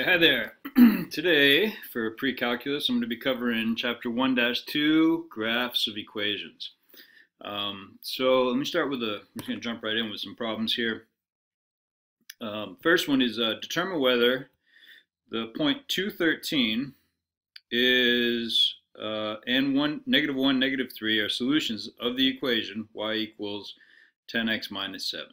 Alright, hi there. Today, for pre-calculus, I'm going to be covering Chapter 1-2, Graphs of Equations. So let me start with I'm just going to jump right in with some problems here. First one is determine whether the point 213 is and negative 1, negative 3 are solutions of the equation y equals 10x minus 7.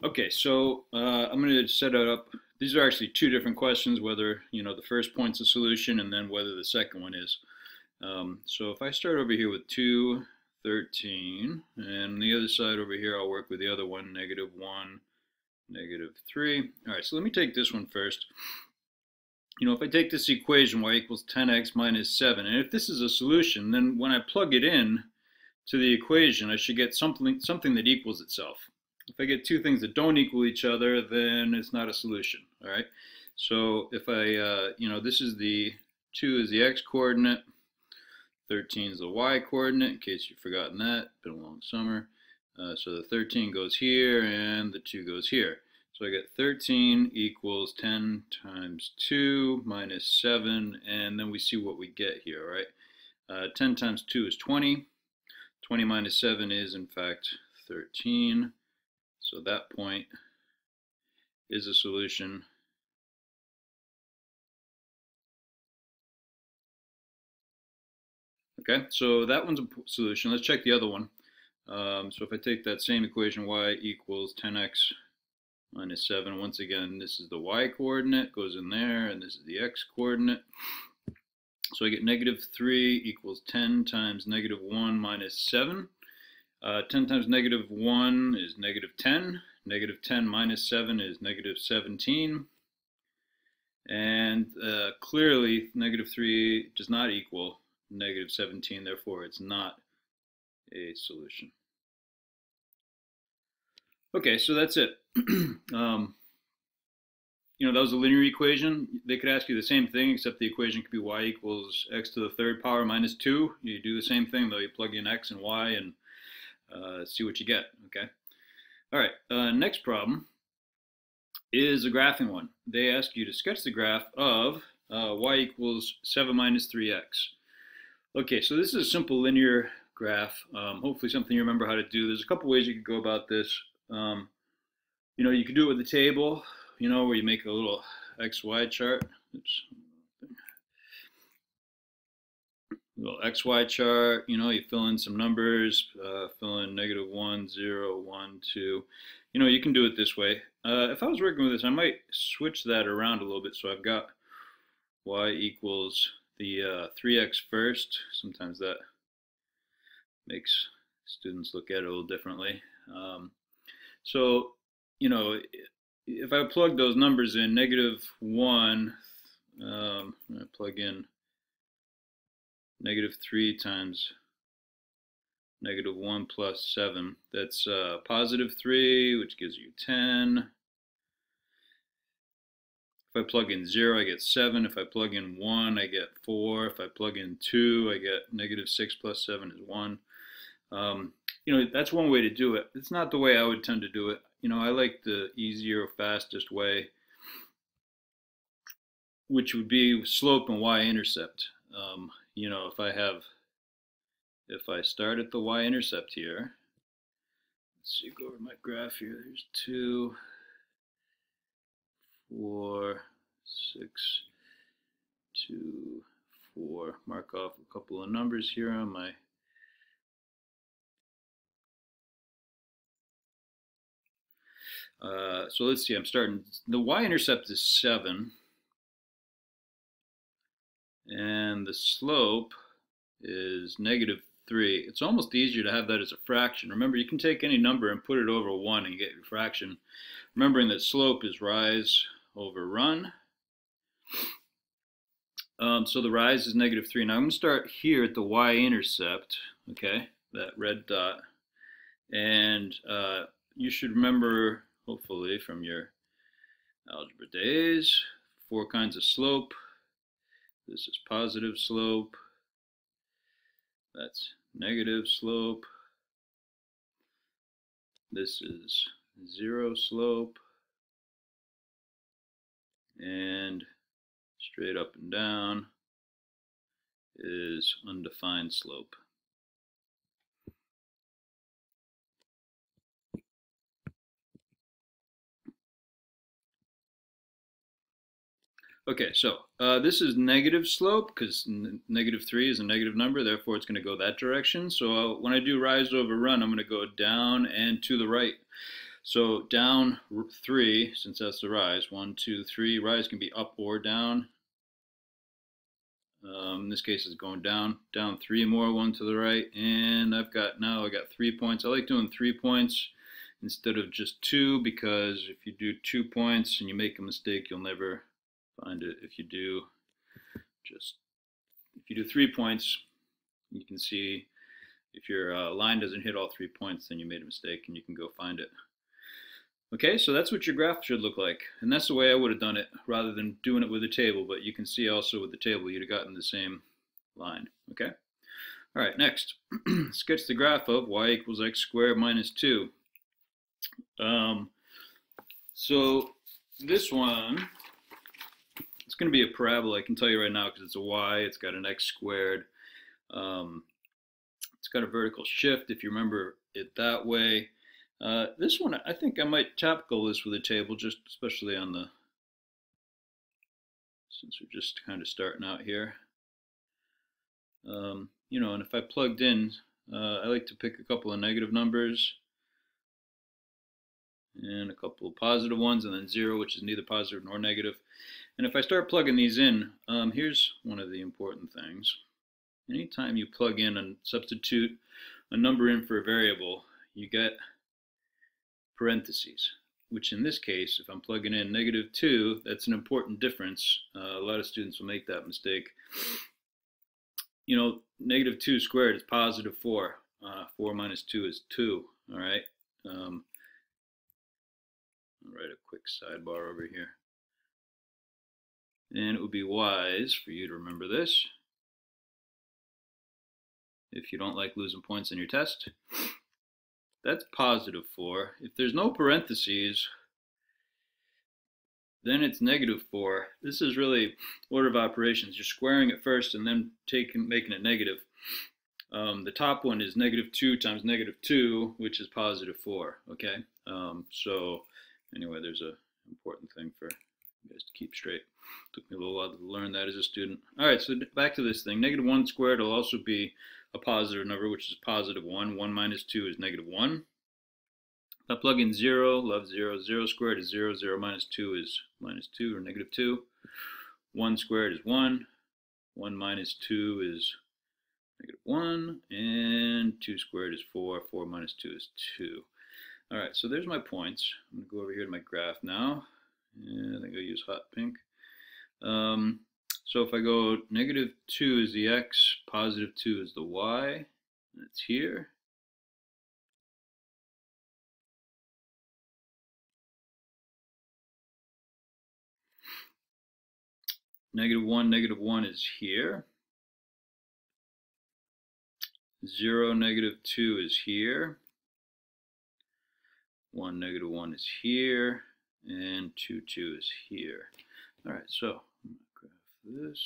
Okay, so I'm going to set it up. These are actually two different questions, whether the first point's a solution and then whether the second one is. So if I start over here with 213, and the other side over here I'll work with the other one, negative 1, negative 3. Alright, so let me take this one first. If I take this equation, y equals 10x minus 7, and if this is a solution, then when I plug it in to the equation, I should get something that equals itself. If I get two things that don't equal each other, then it's not a solution. All right. So if I, this is the 2 is the x-coordinate, 13 is the y-coordinate, in case you've forgotten that. Been a long summer. So the 13 goes here, and the 2 goes here. So I get 13 equals 10 times 2 minus 7, and then we see what we get here, right? 10 times 2 is 20. 20 minus 7 is, in fact, 13. So that point is a solution. Okay, so that one's a solution. Let's check the other one. So if I take that same equation, y equals 10x minus 7, once again, this is the y-coordinate, goes in there, and this is the x-coordinate. So I get negative 3 equals 10 times negative 1 minus 7. 10 times negative 1 is negative 10. Negative 10 minus 7 is negative 17. And clearly, negative 3 does not equal negative 17. Therefore, it's not a solution. Okay, so that's it. That was a linear equation. They could ask you the same thing, except the equation could be y equals x to the third power minus 2. You do the same thing, though. You plug in x and y and see what you get, okay? All right, next problem is a graphing one. They ask you to sketch the graph of y equals 7 minus 3x. Okay, so this is a simple linear graph. Hopefully something you remember how to do. There's a couple ways you could go about this. You could do it with a table, where you make a little XY chart. Oops. Little XY chart, you fill in some numbers, fill in negative 1, 0, 1, 2. You can do it this way. If I was working with this, I might switch that around a little bit. So I've got y equals the 3x first. Sometimes that makes students look at it a little differently. So, if I plug those numbers in, negative 1, I plug in negative 3 times negative 1 plus 7. That's positive 3, which gives you 10. If I plug in 0, I get 7. If I plug in 1, I get 4. If I plug in 2, I get negative 6 plus 7 is 1. That's one way to do it. It's not the way I would tend to do it. I like the easier, fastest way, which would be slope and y-intercept. If I start at the y-intercept here, let's see, go over my graph here. There's 2, 4, 6, 2, 4. Mark off a couple of numbers here on my so let's see, I'm starting, the y-intercept is 7, and the slope is negative 3. It's almost easier to have that as a fraction. Remember, you can take any number and put it over 1 and get your fraction. Remembering that slope is rise over run. So the rise is negative 3. Now I'm going to start here at the y-intercept, okay, that red dot. And you should remember, hopefully, from your algebra days, 4 kinds of slope. This is positive slope. That's negative slope. This is 0 slope. And straight up and down is undefined slope. Okay, so this is negative slope because negative 3 is a negative number, therefore it's going to go that direction. So when I do rise over run, I'm going to go down and to the right. So down 3, since that's the rise, 1, 2, 3. Rise can be up or down. In this case, it's going down 3 more, 1 to the right, and I got 3 points. I like doing 3 points instead of just 2 because if you do 2 points and you make a mistake, you'll never find it. If you do 3 points, you can see if your line doesn't hit all 3 points, then you made a mistake and you can go find it. Okay, so that's what your graph should look like. And that's the way I would have done it rather than doing it with a table. But you can see also with the table, you'd have gotten the same line. Okay? All right, next. Sketch the graph of y equals x squared minus 2. So this one, it's going to be a parabola. I can tell you right now because it's a y. It's got an x squared. It's got a vertical shift if you remember it that way. This one, I think I might tackle this with a table, just especially on the, since we're just kind of starting out here. You know, and if I plugged in, I like to pick a couple of negative numbers and a couple of positive ones, and then 0, which is neither positive nor negative. And if I start plugging these in, here's one of the important things. Anytime you plug in and substitute a number in for a variable, you get parentheses, which in this case, if I'm plugging in negative 2, that's an important difference. A lot of students will make that mistake. You know, negative 2 squared is positive 4. 4 minus 2 is 2, all right? I'll write a quick sidebar over here. And it would be wise for you to remember this if you don't like losing points in your test. That's positive 4. If there's no parentheses, then it's negative 4. This is really order of operations. You're squaring it first and then making it negative. The top one is negative 2 times negative 2, which is positive 4. Okay. So anyway, there's an important thing for you guys to keep straight. Took me a little while to learn that as a student. All right, so back to this thing. Negative 1 squared will also be a positive number, which is positive 1. 1 minus 2 is negative 1. If I plug in 0, love 0. 0 squared is 0. 0 minus 2 is minus 2 or negative 2. 1 squared is 1. 1 minus 2 is negative 1. And 2 squared is 4. 4 minus 2 is 2. All right, so there's my points. I'm going to go over here to my graph now. And I think I'll use hot pink. So if I go negative 2 is the x, positive 2 is the y. That's here. Negative 1 is here. 0, negative 2 is here. 1, negative 1 is here. And 2, 2 is here. All right, so I'm going to graph this.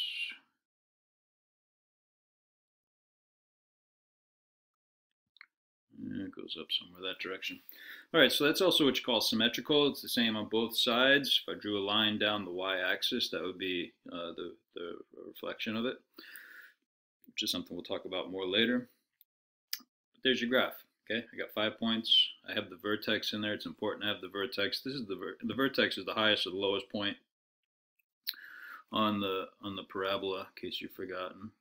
And it goes up somewhere that direction. All right, so that's also what you call symmetrical. It's the same on both sides. If I drew a line down the y-axis, that would be the reflection of it, which is something we'll talk about more later. But there's your graph. Okay, I got 5 points. I have the vertex in there. It's important to have the vertex. This is the vertex is the highest or the lowest point on the parabola, in case you've forgotten.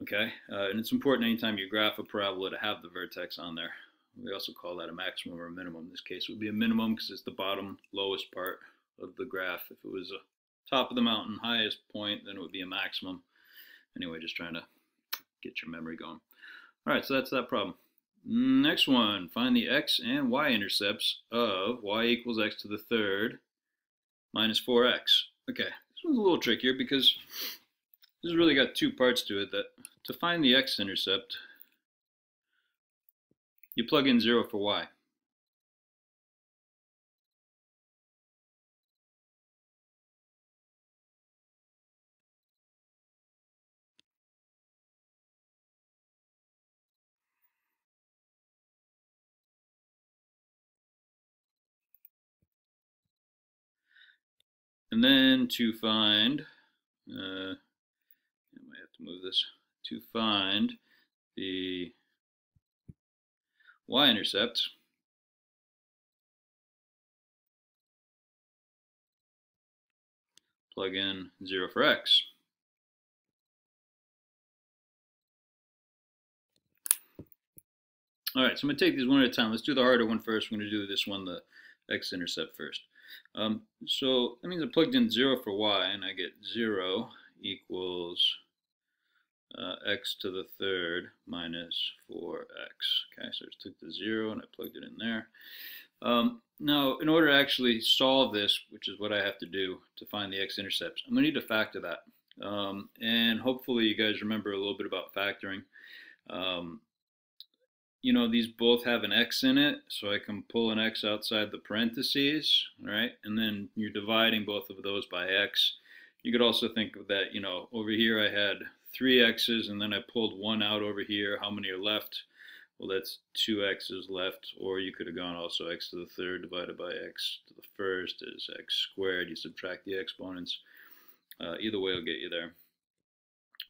Okay, and it's important anytime you graph a parabola to have the vertex on there. We also call that a maximum or a minimum. In this case, it would be a minimum because it's the bottom lowest part of the graph. If it was a top of the mountain, highest point, then it would be a maximum. Anyway, just trying to get your memory going. All right, so that's that problem. Next one, find the x and y intercepts of y equals x to the third minus 4x. Okay, this one's a little trickier because this has really got 2 parts to it. That to find the x-intercept, you plug in 0 for y. And then to find, I might have to move this, to find the y-intercept, plug in 0 for x. All right, so I'm going to take these one at a time. Let's do the harder one first. We're going to do this one, the x-intercept first. So that means I plugged in 0 for y, and I get 0 equals x to the third minus 4x. Okay, so I just took the 0 and I plugged it in there. Now, in order to actually solve this, which is what I have to do to find the x-intercepts, I'm going to need to factor that. And hopefully you guys remember a little bit about factoring. You know, these both have an x in it, so I can pull an x outside the parentheses, right? And then you're dividing both of those by x. You could also think of that, you know, over here I had 3 x's and then I pulled 1 out over here. How many are left? Well, that's 2 x's left. Or you could have gone also x to the third divided by x to the first is x squared. You subtract the exponents. Either way will get you there.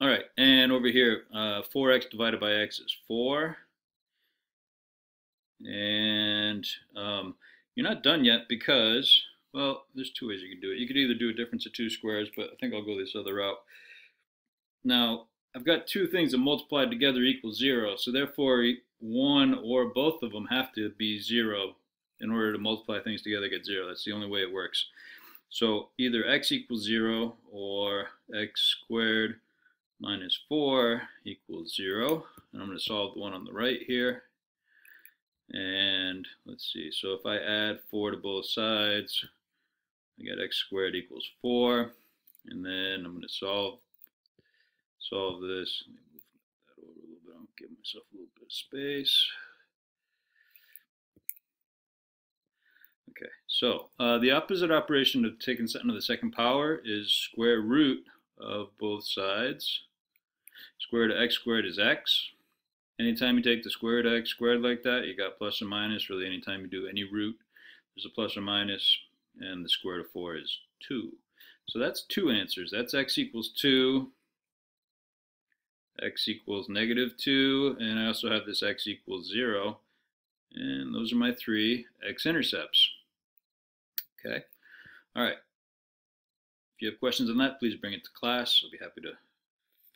All right, and over here, 4x divided by x is 4. And you're not done yet because, well, there's 2 ways you can do it. You could either do a difference of 2 squares, but I think I'll go this other route. Now, I've got 2 things that multiplied together equals 0, so therefore one or both of them have to be 0 in order to multiply things together get 0. That's the only way it works. So either x equals 0 or x squared minus 4 equals 0. And I'm going to solve the one on the right here. And let's see, so if I add 4 to both sides, I get x squared equals 4. And then I'm going to solve this. Let me move that over a little bit. I'll give myself a little bit of space. Okay, so the opposite operation of taking something to the second power is square root of both sides. Square root of x squared is x. Anytime you take the square root of x squared like that, you got plus or minus. Really, anytime you do any root, there's a plus or minus, and the square root of 4 is 2. So that's 2 answers. That's x equals 2, x equals negative 2, and I also have this x equals 0. And those are my 3 x-intercepts. Okay, all right. If you have questions on that, please bring it to class. I'll be happy to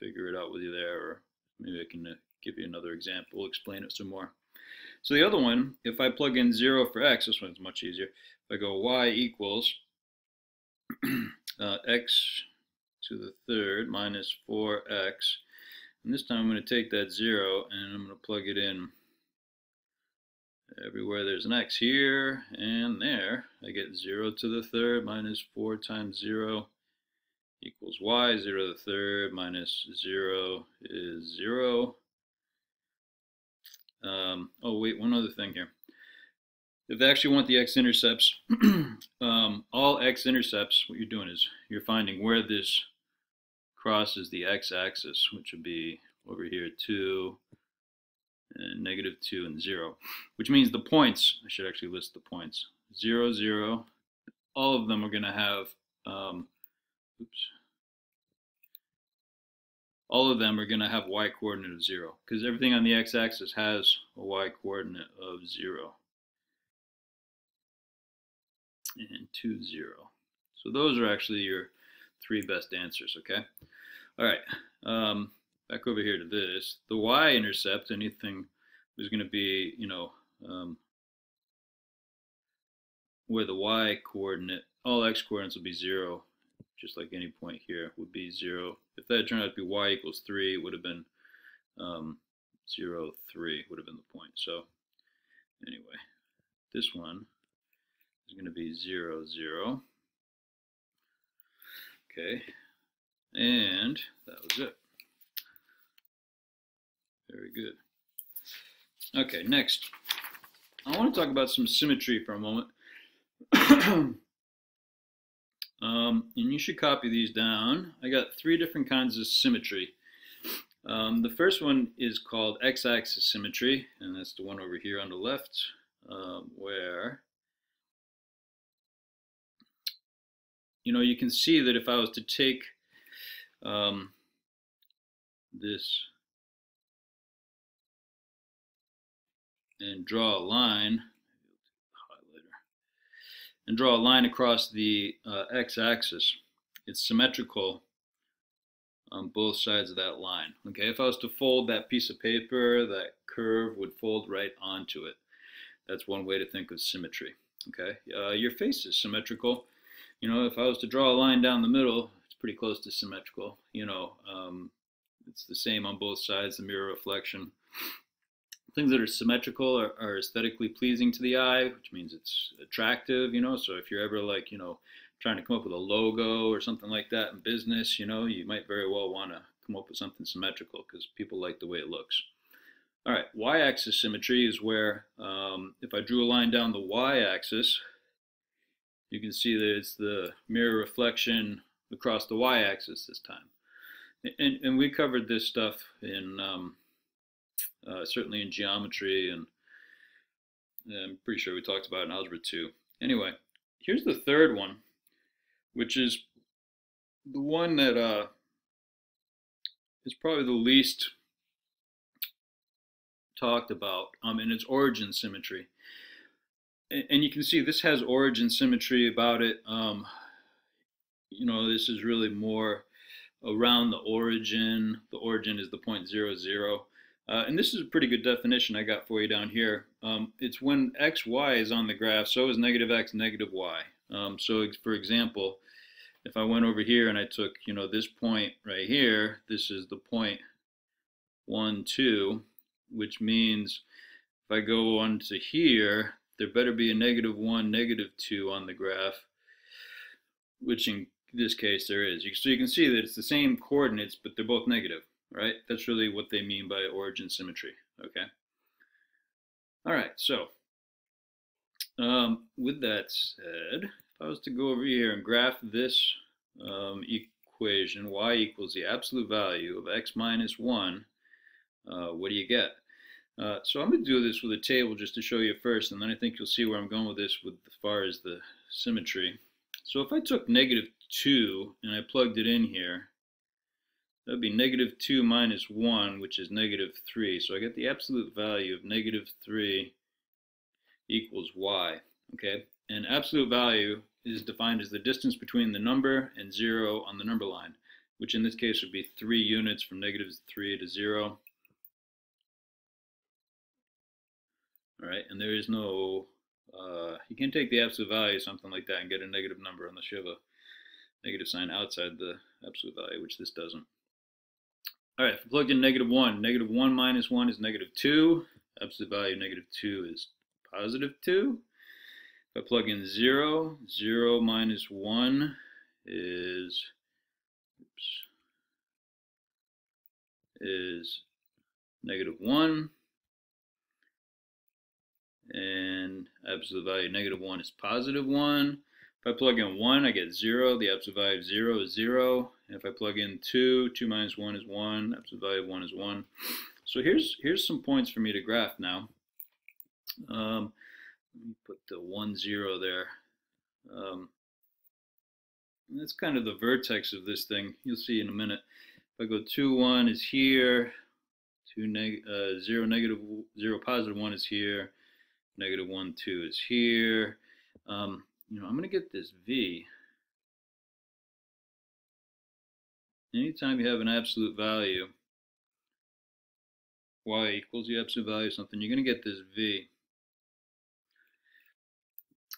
figure it out with you there, or maybe I can give you another example, explain it some more. So the other one, if I plug in 0 for x, this one's much easier. If I go y equals x to the third minus 4x, and this time I'm going to take that 0 and I'm going to plug it in everywhere there's an x, here and there. I get 0 to the third minus 4 times 0 equals y. 0 to the third minus 0 is 0. Oh wait, one other thing here. If they actually want the x-intercepts, all x-intercepts, what you're doing is you're finding where this crosses the x-axis, which would be over here 2, and negative 2, and 0. Which means the points, I should actually list the points. 0, 0, all of them are going to have, all of them are going to have y coordinate of 0, because everything on the x-axis has a y coordinate of 0 and 2, 0. So those are actually your 3 best answers, okay? All right, back over here to this. The y-intercept, anything is going to be, you know, where the y coordinate, all x coordinates will be 0, just like any point here would be 0. If that turned out to be y equals 3, it would have been 0, 3 would have been the point. So anyway, this one is going to be 0, 0. Okay, and that was it. Very good. Okay, next, I want to talk about some symmetry for a moment. And you should copy these down. I got 3 different kinds of symmetry. The first one is called x-axis symmetry, and that's the one over here on the left, where you can see that if I was to take this and draw a line, across the x-axis, it's symmetrical on both sides of that line. Okay, if I was to fold that piece of paper, that curve would fold right onto it. That's one way to think of symmetry. Okay, your face is symmetrical. If I was to draw a line down the middle, it's pretty close to symmetrical. It's the same on both sides, the mirror reflection. Things that are symmetrical are aesthetically pleasing to the eye, which means it's attractive, So if you're ever like, trying to come up with a logo or something like that in business, you might very well want to come up with something symmetrical because people like the way it looks. All right, y-axis symmetry is where if I drew a line down the y-axis, you can see that it's the mirror reflection across the y-axis this time. And we covered this stuff in certainly in geometry, and I'm pretty sure we talked about it in Algebra 2. Anyway, here's the third one, which is the one that is probably the least talked about, and it's origin symmetry. And you can see this has origin symmetry about it. This is really more around the origin. The origin is the point 0, 0. And this is a pretty good definition I got for you down here. It's when x, y is on the graph, so is negative x, negative y. So for example, if I went over here and I took, this point right here, this is the point 1, 2, which means if I go on to here, there better be a negative 1, negative 2 on the graph, which in this case there is. So you can see that it's the same coordinates, but they're both negative. Right? That's really what they mean by origin symmetry. Okay. All right. So, with that said, if I was to go over here and graph this equation, y equals the absolute value of x minus 1, what do you get? So I'm going to do this with a table just to show you first, and then I think you'll see where I'm going with this as far as the symmetry. So if I took negative 2 and I plugged it in here, that would be negative 2 minus 1, which is negative 3. So I get the absolute value of negative 3 equals y. Okay? And absolute value is defined as the distance between the number and 0 on the number line, which in this case would be 3 units from negative 3 to 0. All right? And there is no, you can't take the absolute value of something like that and get a negative number unless you have a negative sign outside the absolute value, which this doesn't. All right, if I plug in negative 1 minus 1 is negative 2. Absolute value of negative 2 is positive 2. If I plug in 0, 0 minus 1 is negative 1. And absolute value of negative 1 is positive 1. If I plug in 1, I get 0. The absolute value of 0 is 0. And if I plug in 2, 2 minus 1 is 1. Absolute value of 1 is 1. So here's some points for me to graph now. Let me put the 1, 0 there. That's kind of the vertex of this thing. You'll see in a minute. If I go 2, 1 is here. 0, negative 0, positive 1 is here. Negative 1, 2 is here. I'm going to get this V. Anytime you have an absolute value, y equals the absolute value of something, you're going to get this V.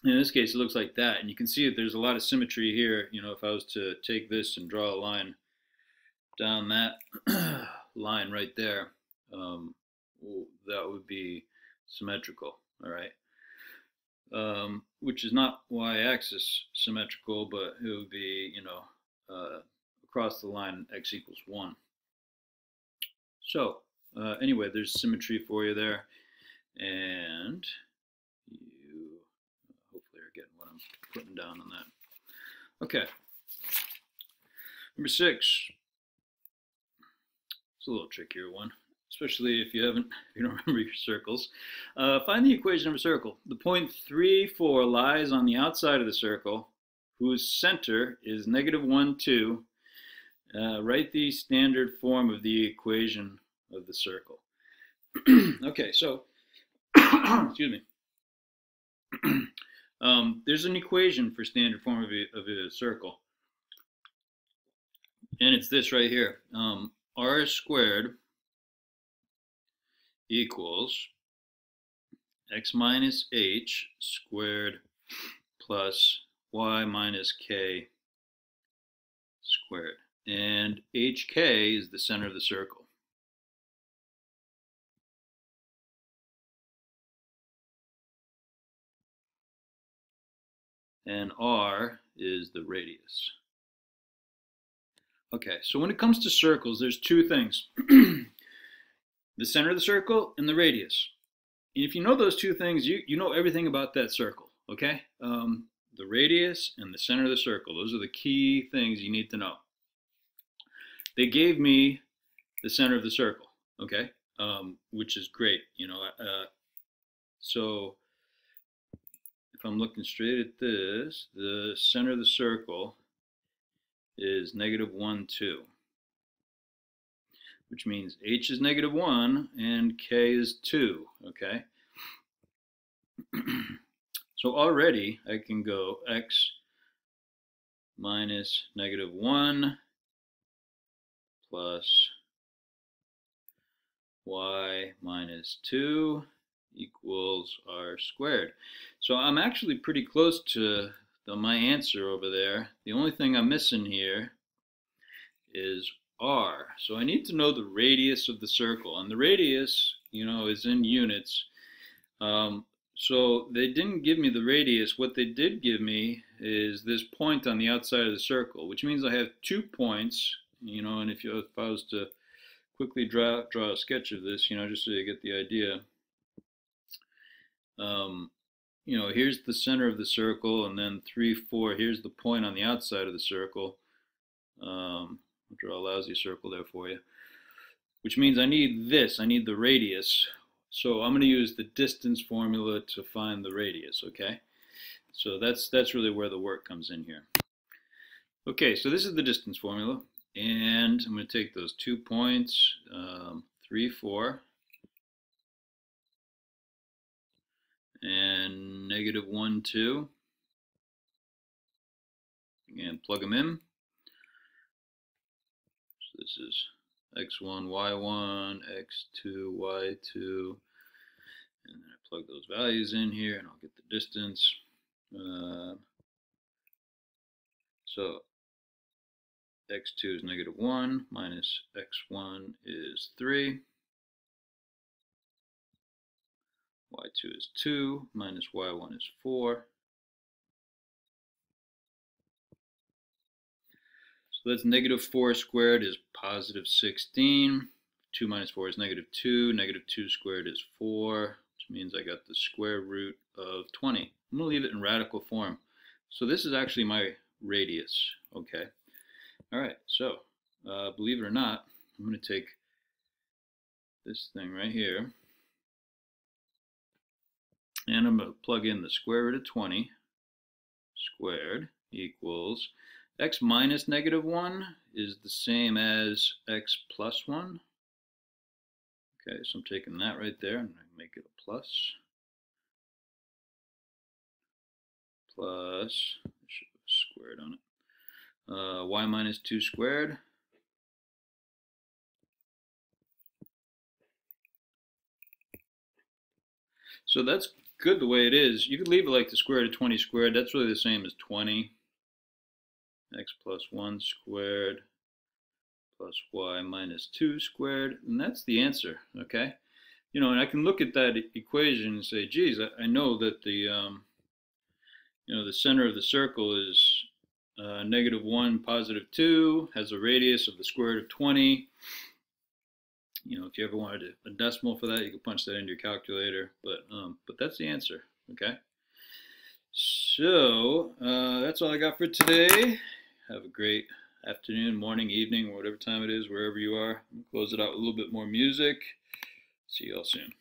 In this case, it looks like that, and you can see that there's a lot of symmetry here. If I was to take this and draw a line down that line right there, that would be symmetrical, all right? Which is not y-axis symmetrical, but it would be, across the line x equals 1. So, anyway, there's symmetry for you there, and you hopefully are getting what I'm putting down on that. Okay. Number 6. It's a little trickier one, especially if you don't remember your circles. Find the equation of a circle. The point 3, 4 lies on the outside of the circle whose center is -1, 2, write the standard form of the equation of the circle. Okay, so, excuse me. There's an equation for standard form of a circle. And it's this right here. R squared equals x minus h squared plus y minus k squared. And hk is the center of the circle. And r is the radius. Okay, so when it comes to circles, there's two things. The center of the circle and the radius. And if you know those two things, you know everything about that circle, okay? The radius and the center of the circle, those are the key things you need to know. They gave me the center of the circle, okay? Which is great, you know. So if I'm looking straight at this, the center of the circle is -1, 2, which means h is -1 and k is 2, okay? So already I can go x minus -1 plus y minus 2 equals r squared. So I'm actually pretty close to my answer over there. The only thing I'm missing here is r. So I need to know the radius of the circle, and the radius, you know, is in units. So they didn't give me the radius. What they did give me is this point on the outside of the circle, which means I have 2 points, you know, and if I was to quickly draw a sketch of this, you know, just so you get the idea. You know, here's the center of the circle, and then 3, 4, here's the point on the outside of the circle. I'll draw a lousy circle there for you. Which means I need this, I need the radius. So I'm going to use the distance formula to find the radius, okay? So that's really where the work comes in here. Okay, so this is the distance formula, and I'm going to take those 2 points, 3, 4, and -1, 2, and plug them in. So this is x1, y1, x2, y2, and then I plug those values in here and I'll get the distance. So x2 is -1 minus x1 is 3, y2 is 2 minus y1 is 4. So that's -4 squared is +16. 2 minus 4 is -2. -2 squared is 4, which means I got the square root of 20. I'm going to leave it in radical form. So this is actually my radius, okay? All right, so believe it or not, I'm going to take this thing right here, and I'm going to plug in the square root of 20 squared equals x minus -1 is the same as x plus 1. Okay, so I'm taking that right there and I make it a plus. Plus, I should have squared on it. Y minus 2 squared. So that's good the way it is. You could leave it like the square root of 20 squared. That's really the same as 20. X plus 1 squared plus y minus 2 squared, and that's the answer, okay? You know, and I can look at that equation and say, geez, I know that the, you know, the center of the circle is -1, +2, has a radius of the square root of 20. You know, if you ever wanted a decimal for that, you could punch that into your calculator, but that's the answer, okay? So, that's all I got for today. Have a great afternoon, morning, evening, or whatever time it is, wherever you are. Close it out with a little bit more music. See you all soon.